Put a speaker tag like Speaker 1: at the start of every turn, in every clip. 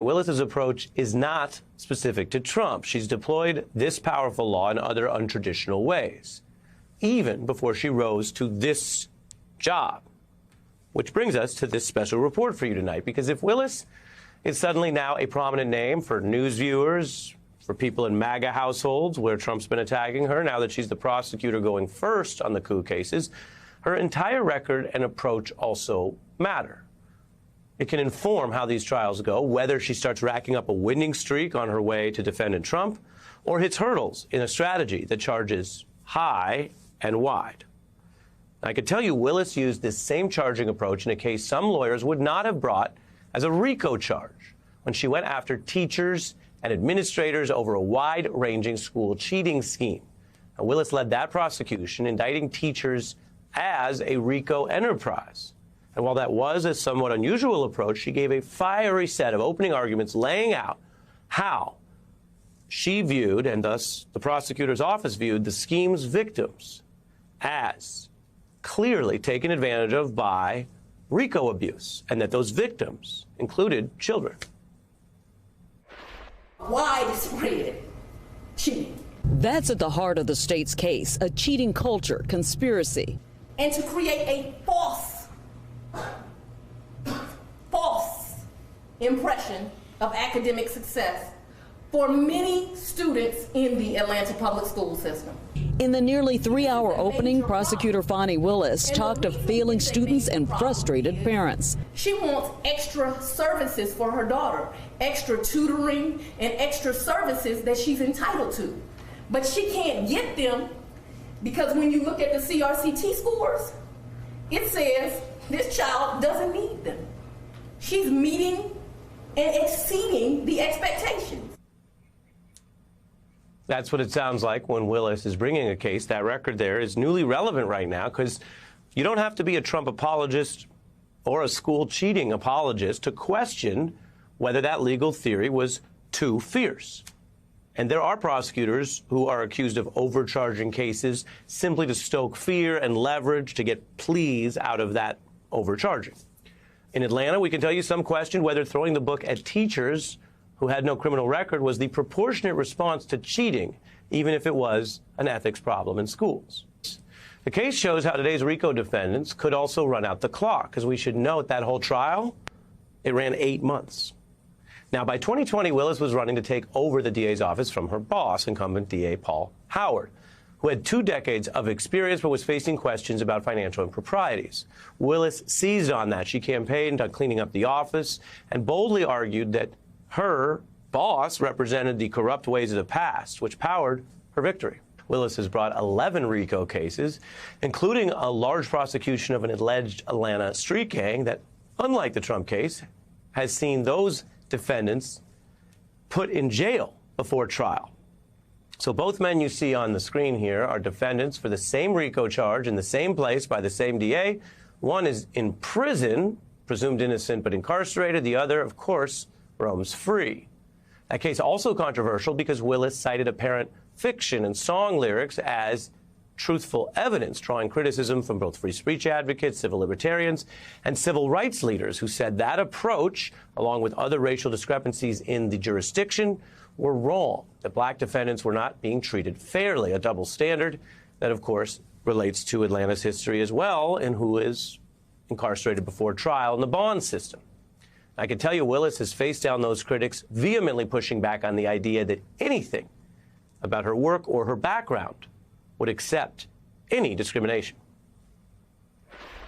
Speaker 1: Willis's approach is not specific to Trump. She's deployed this powerful law in other untraditional ways, even before she rose to this job. Which brings us to this special report for you tonight, because if Willis is suddenly now a prominent name for news viewers, for people in MAGA households where Trump's been attacking her, now that she's the prosecutor going first on the coup cases, her entire record and approach also matter. It can inform how these trials go, whether she starts racking up a winning streak on her way to defendant Trump or hits hurdles in a strategy that charges high and wide. I could tell you Willis used this same charging approach in a case some lawyers would not have brought as a RICO charge when she went after teachers and administrators over a wide-ranging school cheating scheme. Now, Willis led that prosecution, indicting teachers as a RICO enterprise. And while that was a somewhat unusual approach, she gave a fiery set of opening arguments laying out how she viewed, and thus the prosecutor's office viewed, the scheme's victims as clearly taken advantage of by RICO abuse, and that those victims included children.
Speaker 2: Widespread cheating.
Speaker 3: That's at the heart of the state's case, a cheating culture, conspiracy.
Speaker 2: And to create a false impression of academic success for many students in the Atlanta public school system.
Speaker 3: In the nearly 3-hour opening, Prosecutor Fani Willis talked of failing students and frustrated parents.
Speaker 2: She wants extra services for her daughter, extra tutoring and extra services that she's entitled to. But she can't get them because when you look at the CRCT scores, it says this child doesn't need them. She's meeting and exceeding the expectations.
Speaker 1: That's what it sounds like when Willis is bringing a case. That record there is newly relevant right now because you don't have to be a Trump apologist or a school cheating apologist to question whether that legal theory was too fierce. And there are prosecutors who are accused of overcharging cases simply to stoke fear and leverage to get pleas out of that overcharging. In Atlanta, we can tell you some questioned whether throwing the book at teachers who had no criminal record was the proportionate response to cheating, even if it was an ethics problem in schools. The case shows how today's RICO defendants could also run out the clock, because we should note that whole trial, it ran 8 months. Now, by 2020, Willis was running to take over the DA's office from her boss, incumbent DA Paul Howard, who had 2 decades of experience but was facing questions about financial improprieties. Willis seized on that. She campaigned on cleaning up the office and boldly argued that her boss represented the corrupt ways of the past, which powered her victory. Willis has brought 11 RICO cases, including a large prosecution of an alleged Atlanta street gang that, unlike the Trump case, has seen those defendants put in jail before trial. So both men you see on the screen here are defendants for the same RICO charge in the same place by the same DA. One is in prison, presumed innocent but incarcerated. The other, of course, roams free. That case also controversial because Willis cited apparent fiction and song lyrics as truthful evidence, drawing criticism from both free speech advocates, civil libertarians, and civil rights leaders who said that approach, along with other racial discrepancies in the jurisdiction, were wrong, that black defendants were not being treated fairly, a double standard that, of course, relates to Atlanta's history as well, and who is incarcerated before trial in the bond system. I can tell you Willis has faced down those critics, vehemently pushing back on the idea that anything about her work or her background would accept any discrimination.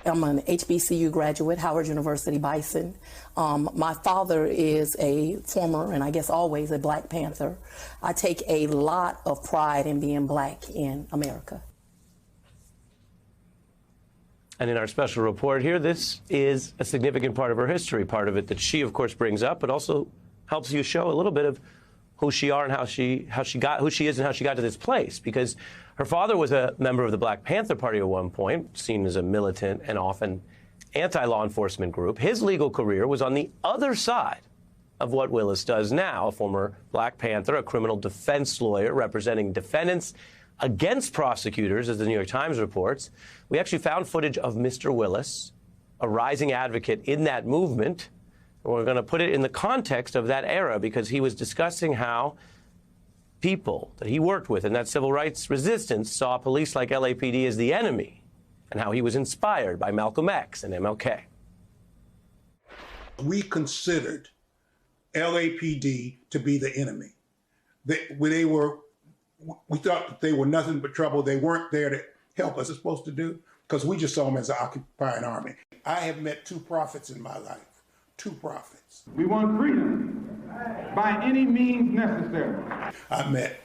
Speaker 4: I'm an HBCU graduate, Howard University Bison. My father is a former, and I guess always, a Black Panther. I take a lot of pride in being black in America.
Speaker 1: And in our special report here, this is a significant part of her history, part of it that she, of course, brings up, but also helps you show a little bit of who she are and how she is and how she got to this place. Because her father was a member of the Black Panther Party at one point, seen as a militant and often anti-law enforcement group. His legal career was on the other side of what Willis does now, a former Black Panther, a criminal defense lawyer representing defendants against prosecutors, as the New York Times reports. We actually found footage of Mr. Willis, a rising advocate in that movement, We're going to put it in the context of that era because he was discussing how people that he worked with in that civil rights resistance saw police like LAPD as the enemy and how he was inspired by Malcolm X and MLK.
Speaker 5: We considered LAPD to be the enemy. We thought that they were nothing but trouble. They weren't there to help us, as supposed to do, because we just saw them as an occupying army. I have met two prophets in my life. Two prophets.
Speaker 6: We want freedom by any means necessary.
Speaker 5: I met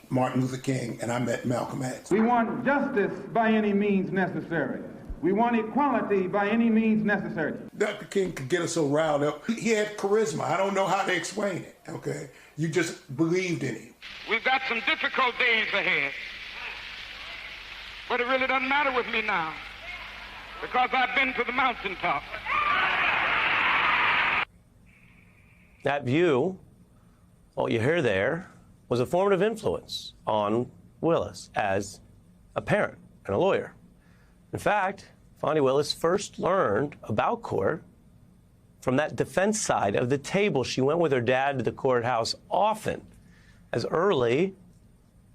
Speaker 5: Martin Luther King and I met Malcolm X.
Speaker 6: We want justice by any means necessary. We want equality by any means necessary.
Speaker 5: Dr. King could get us so riled up. He had charisma. I don't know how to explain it, okay? You just believed in him.
Speaker 7: We've got some difficult days ahead. But it really doesn't matter with me now because I've been to the mountaintop.
Speaker 1: That view, what you hear there, was a formative influence on Willis as a parent and a lawyer. In fact, Fani Willis first learned about court from that defense side of the table. She went with her dad to the courthouse often, as early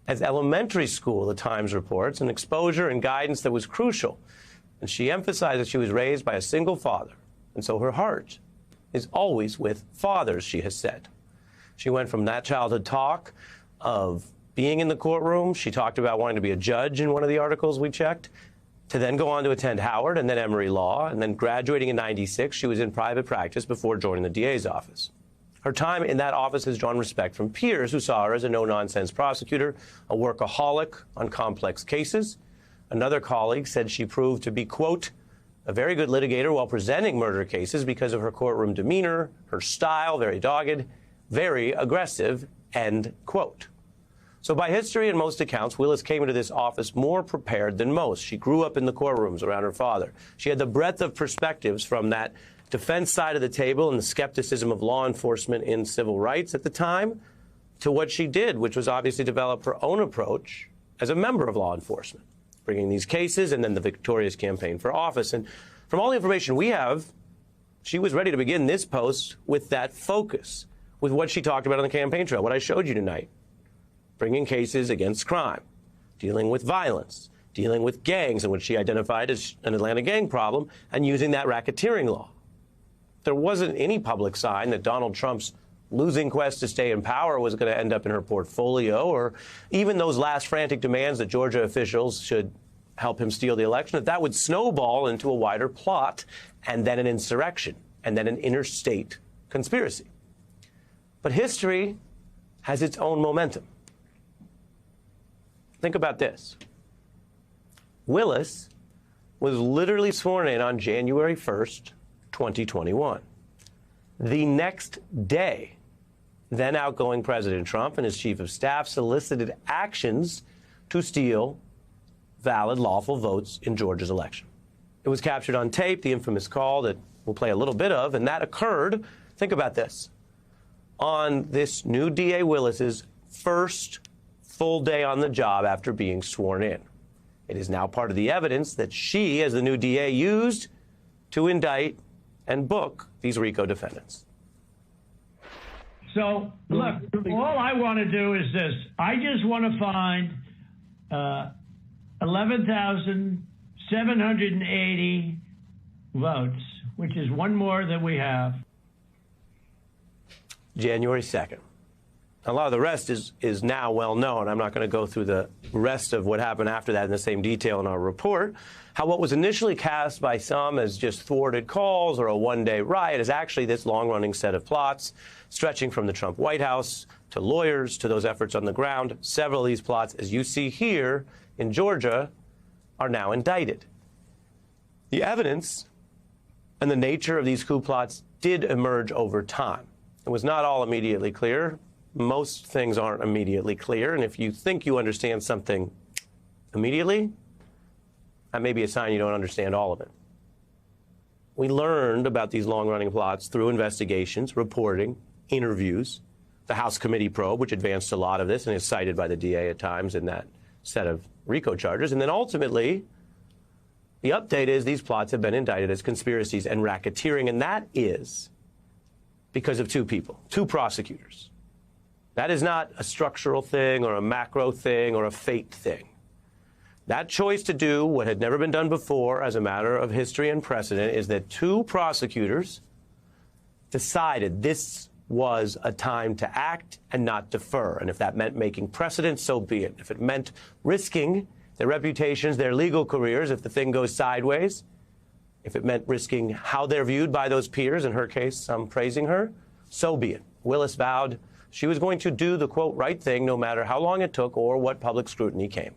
Speaker 1: as elementary school, the Times reports, an exposure and guidance that was crucial. And she emphasized that she was raised by a single father, and so her heart is always with fathers, she has said. She went from that childhood talk of being in the courtroom, she talked about wanting to be a judge in one of the articles we checked, to then go on to attend Howard and then Emory Law, and then graduating in '96, she was in private practice before joining the DA's office. Her time in that office has drawn respect from peers who saw her as a no-nonsense prosecutor, a workaholic on complex cases. Another colleague said she proved to be, quote, a very good litigator while presenting murder cases because of her courtroom demeanor, her style, very dogged, very aggressive, end quote. So by history and most accounts, Willis came into this office more prepared than most. She grew up in the courtrooms around her father. She had the breadth of perspectives from that defense side of the table and the skepticism of law enforcement in civil rights at the time to what she did, which was obviously develop her own approach as a member of law enforcement, bringing these cases and then the victorious campaign for office. And from all the information we have, she was ready to begin this post with that focus, with what she talked about on the campaign trail, what I showed you tonight, bringing cases against crime, dealing with violence, dealing with gangs, in which she identified as an Atlanta gang problem, and using that racketeering law. There wasn't any public sign that Donald Trump's losing quest to stay in power was going to end up in her portfolio, or even those last frantic demands that Georgia officials should help him steal the election, that would snowball into a wider plot and then an insurrection and then an interstate conspiracy. But history has its own momentum. Think about this. Willis was literally sworn in on January 1st, 2021. The next day, then outgoing President Trump and his chief of staff solicited actions to steal valid, lawful votes in Georgia's election. It was captured on tape, the infamous call that we'll play a little bit of, and that occurred, think about this, on this new DA Willis's first full day on the job after being sworn in. It is now part of the evidence that she, as the new DA, used to indict and book these RICO defendants.
Speaker 8: So, look, all I want to do is this. I just want to find 11,780 votes, which is one more than we have. January 2nd.
Speaker 1: A lot of the rest is now well known. I'm not going to go through the rest of what happened after that in the same detail in our report. How what was initially cast by some as just thwarted calls or a one-day riot is actually this long-running set of plots stretching from the Trump White House to lawyers to those efforts on the ground. Several of these plots, as you see here in Georgia, are now indicted. The evidence and the nature of these coup plots did emerge over time. It was not all immediately clear. Most things aren't immediately clear, and if you think you understand something immediately, that may be a sign you don't understand all of it. We learned about these long-running plots through investigations, reporting, interviews, the House committee probe, which advanced a lot of this and is cited by the DA at times in that set of RICO charges, and then ultimately, the update is these plots have been indicted as conspiracies and racketeering, and that is because of two people, two prosecutors. That is not a structural thing or a macro thing or a fate thing. That choice to do what had never been done before as a matter of history and precedent is that two prosecutors decided this was a time to act and not defer. And if that meant making precedent, so be it. If it meant risking their reputations, their legal careers, if the thing goes sideways, if it meant risking how they're viewed by those peers, in her case, I'm praising her, so be it. Willis vowed she was going to do the, quote, right thing no matter how long it took or what public scrutiny came.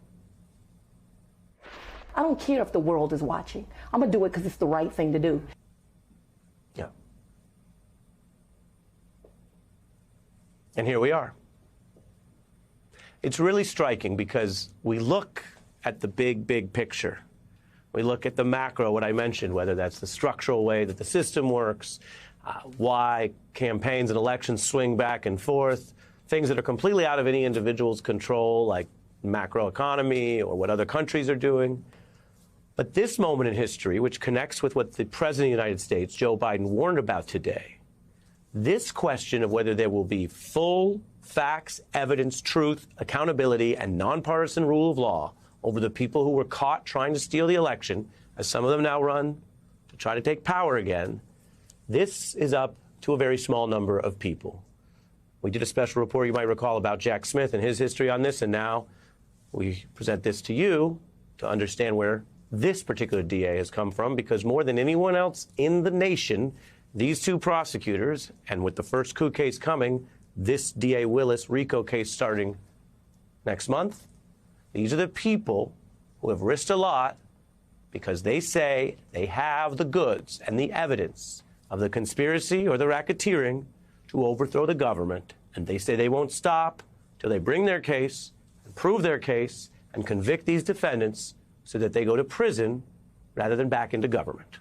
Speaker 4: I don't care if the world is watching. I'm going to do it because it's the right thing to do.
Speaker 1: Yeah. And here we are. It's really striking because we look at the big, big picture. We look at the macro, what I mentioned, whether that's the structural way that the system works, why campaigns and elections swing back and forth, things that are completely out of any individual's control, like macroeconomy or what other countries are doing. But this moment in history, which connects with what the President of the United States, Joe Biden, warned about today, this question of whether there will be full facts, evidence, truth, accountability, and nonpartisan rule of law over the people who were caught trying to steal the election, as some of them now run to try to take power again, this is up to a very small number of people. We did a special report, you might recall, about Jack Smith and his history on this, and now we present this to you to understand where this particular DA has come from, because more than anyone else in the nation, these two prosecutors, and with the first coup case coming, this DA Willis RICO case starting next month, these are the people who have risked a lot because they say they have the goods and the evidence of the conspiracy or the racketeering to overthrow the government. And they say they won't stop till they bring their case and prove their case and convict these defendants so that they go to prison rather than back into government.